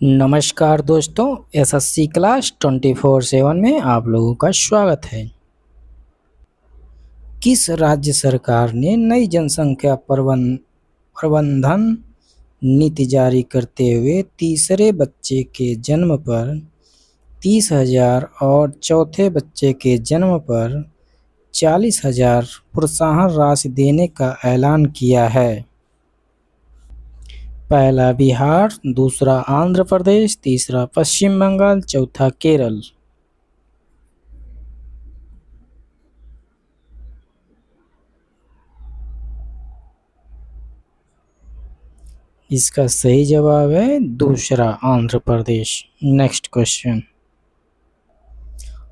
नमस्कार दोस्तों, SSC class 24/7 में आप लोगों का स्वागत है। किस राज्य सरकार ने नई जनसंख्या प्रबंधन नीति जारी करते हुए तीसरे बच्चे के जन्म पर 30,000 और चौथे बच्चे के जन्म पर 40,000 प्रोत्साहन राशि देने का ऐलान किया है? पहला बिहार, दूसरा आंध्र प्रदेश, तीसरा पश्चिम बंगाल, चौथा केरल। इसका सही जवाब है दूसरा, आंध्र प्रदेश। Next question.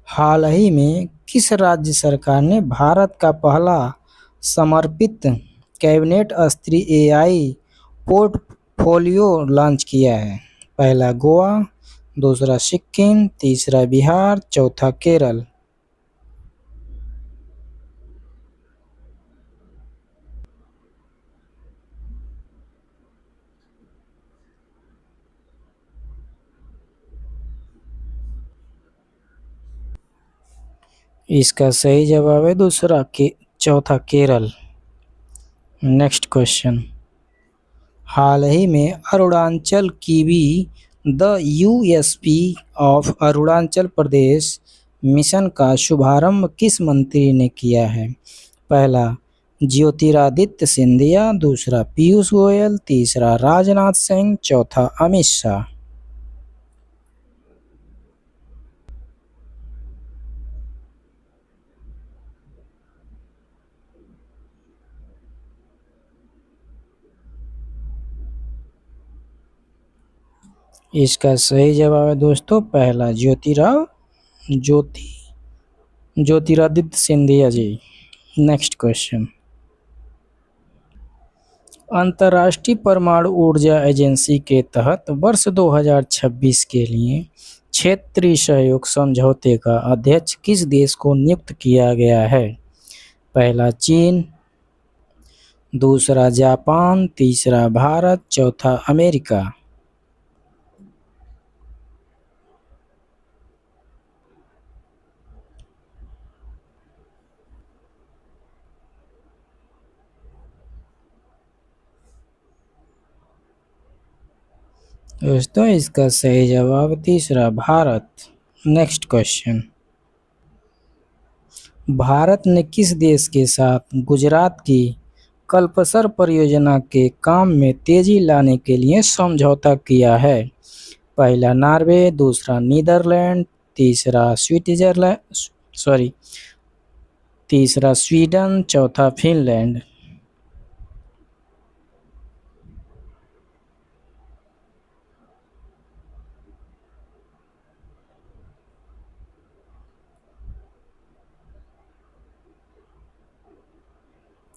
हाल ही में किस राज्य सरकार ने भारत का पहला समर्पित कैबिनेट स्तरीय एआई पोर्टफोलियो लॉन्च किया है? पहला गोवा, दूसरा सिक्किम, तीसरा बिहार, चौथा केरल। इसका सही जवाब है दूसरा चौथा केरल। Next question. हाल ही में Arunachal kiwi the USP of Arunachal Pradesh mission का शुभारंभ किस मंत्री ने किया है? पहला ज्योतिरादित्य सिंधिया, दूसरा पीयूष गोयल, तीसरा राजनाथ सिंह, चौथा अमित शाह। इसका सही जवाब है दोस्तों पहला ज्योतिरादित्य सिंधिया जी। Next question. अंतर्राष्ट्रीय परमाणु ऊर्जा एजेंसी के तहत वर्ष 2026 के लिए क्षेत्रीय सहयोग समझौते का अध्यक्ष किस देश को नियुक्त किया गया है? पहला चीन, दूसरा जापान, तीसरा भारत, चौथा अमेरिका। दोस्तों इसका सही जवाब तीसरा भारत। Next question. भारत ने किस देश के साथ गुजरात की कल्पसर परियोजना के काम में तेजी लाने के लिए समझौता किया है? पहला नॉर्वे, दूसरा नीदरलैंड, तीसरा स्वीडन, चौथा फिनलैंड।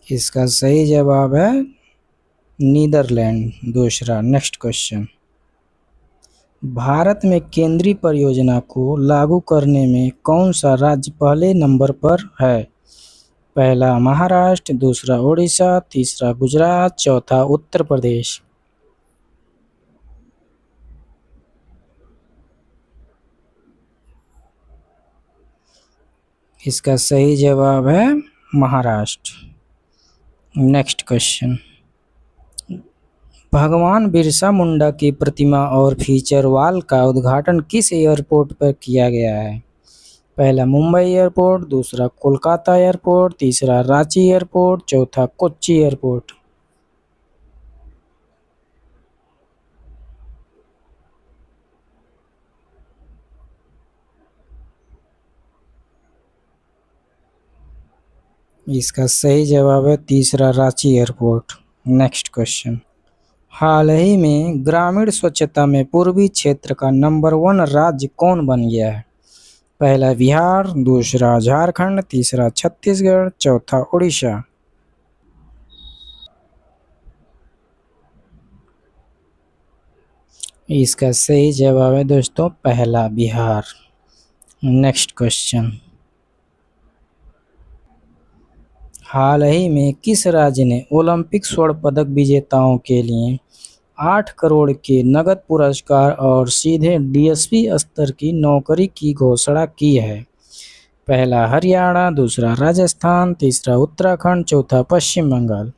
इसका सही जवाब है नीदरलैंड, दूसरा। Next question. भारत में केंद्रीय परियोजना को लागू करने में कौन सा राज्य पहले नंबर पर है? पहला महाराष्ट्र, दूसरा उड़ीसा, तीसरा गुजरात, चौथा उत्तर प्रदेश। इसका सही जवाब है महाराष्ट्र। Next question. भगवान बिरसा मुंडा की प्रतिमा और फीचर वॉल का उद्घाटन किस एयरपोर्ट पर किया गया है? पहला मुंबई एयरपोर्ट, दूसरा कोलकाता एयरपोर्ट, तीसरा रांची एयरपोर्ट, चौथा कोच्चि एयरपोर्ट। इसका सही जवाब है तीसरा रांची एयरपोर्ट। Next question. हाल ही में ग्रामीण स्वच्छता में पूर्वी क्षेत्र का नंबर 1 राज्य कौन बन गया है? पहला बिहार, दूसरा झारखंड, तीसरा छत्तीसगढ़, चौथा उड़ीसा। इसका सही जवाब है दोस्तों पहला बिहार। Next question. हाल ही में किस राज्य ने ओलंपिक स्वर्ण पदक विजेताओं के लिए 8 करोड़ के नकद पुरस्कार और सीधे डीएसपी स्तर की नौकरी की घोषणा की है? पहला हरियाणा, दूसरा राजस्थान, तीसरा उत्तराखंड, चौथा पश्चिम बंगाल।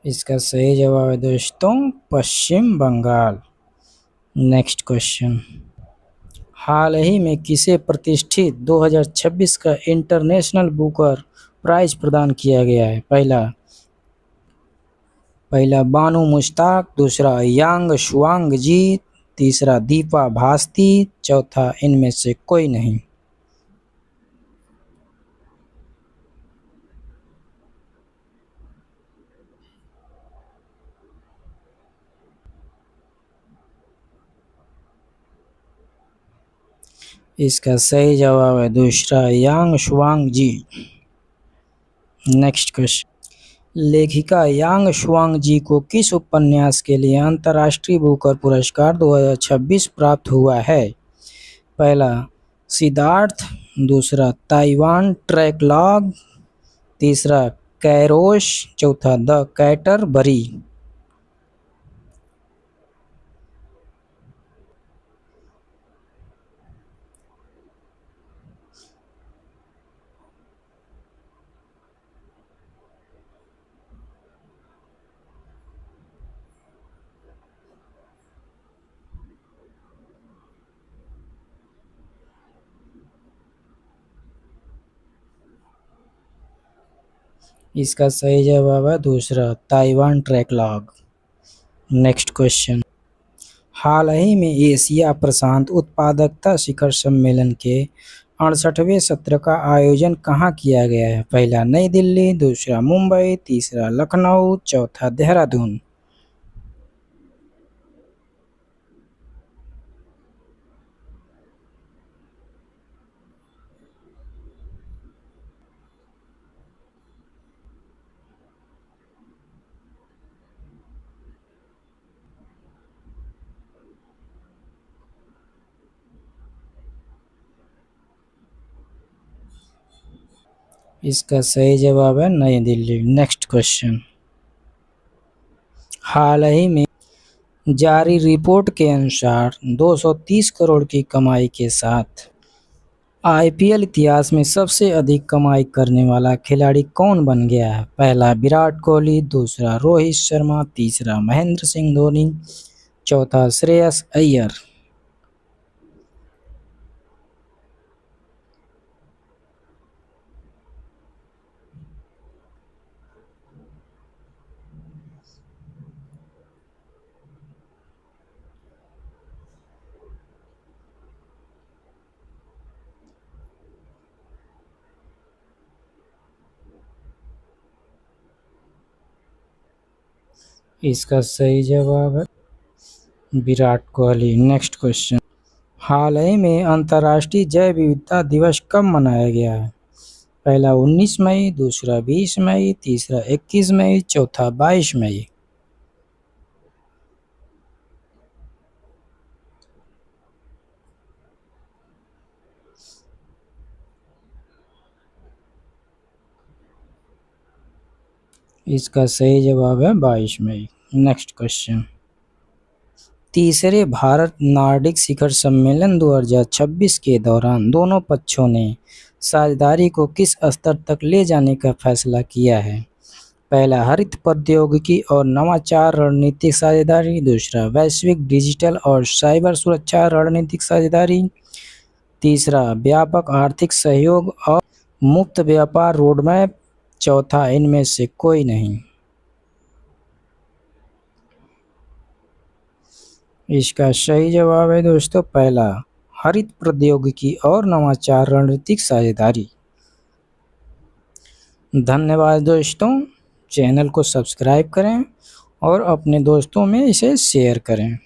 इसका सही जवाब है दोस्तों पश्चिम बंगाल। नेक्स्ट क्वेश्चन, हाल ही में किसे प्रतिष्ठित 2026 का इंटरनेशनल बुकर प्राइज प्रदान किया गया है? पहला बानू मुश्ताक, दूसरा यांग शुआंग जी, तीसरा दीपा भास्ती, चौथा इनमें से कोई नहीं। इसका सही जवाब है दूसरा यांग शुआंग जी। नेक्स्ट क्वेश्चन, लेखिका यांग शुआंग जी को किस उपन्यास के लिए अंतर्राष्ट्रीय बुकर पुरस्कार 2026 प्राप्त हुआ है? पहला सिद्धार्थ, दूसरा ताइवान ट्रैकलॉग, तीसरा कैरोश, चौथा द कैटरबरी। इसका सही जवाब है दूसरा ताइवान ट्रैकलॉग। नेक्स्ट क्वेश्चन, हाल ही में एशिया प्रशांत उत्पादकता शिखर सम्मेलन के 68वें सत्र का आयोजन कहाँ किया गया है? पहला नई दिल्ली, दूसरा मुंबई, तीसरा लखनऊ, चौथा देहरादून। इसका सही जवाब है नई दिल्ली। नेक्स्ट क्वेश्चन, हाल ही में जारी रिपोर्ट के अनुसार 230 करोड़ की कमाई के साथ आईपीएल इतिहास में सबसे अधिक कमाई करने वाला खिलाड़ी कौन बन गया है? पहला विराट कोहली, दूसरा रोहित शर्मा, तीसरा महेंद्र सिंह धोनी, चौथा श्रेयस अय्यर। इसका सही जवाब है विराट कोहली। नेक्स्ट क्वेश्चन, हाल ही में अंतर्राष्ट्रीय जैव विविधता दिवस कब मनाया गया है? पहला 19 मई, दूसरा 20 मई, तीसरा 21 मई, चौथा 22 मई। इसका सही जवाब है 22 मई। नेक्स्ट क्वेश्चन, तीसरे भारत नार्डिक शिखर सम्मेलन 2026 के दौरान दोनों पक्षों ने साझेदारी को किस स्तर तक ले जाने का फैसला किया है? पहला हरित प्रौद्योगिकी और नवाचार रणनीतिक साझेदारी, दूसरा वैश्विक डिजिटल और साइबर सुरक्षा रणनीतिक साझेदारी, तीसरा व्यापक आर्थिक सहयोग और मुक्त व्यापार रोडमैप, चौथा इनमें से कोई नहीं। इसका सही जवाब है दोस्तों पहला हरित प्रौद्योगिकी और नवाचार रणनीतिक साझेदारी। धन्यवाद दोस्तों, चैनल को सब्सक्राइब करें और अपने दोस्तों में इसे शेयर करें।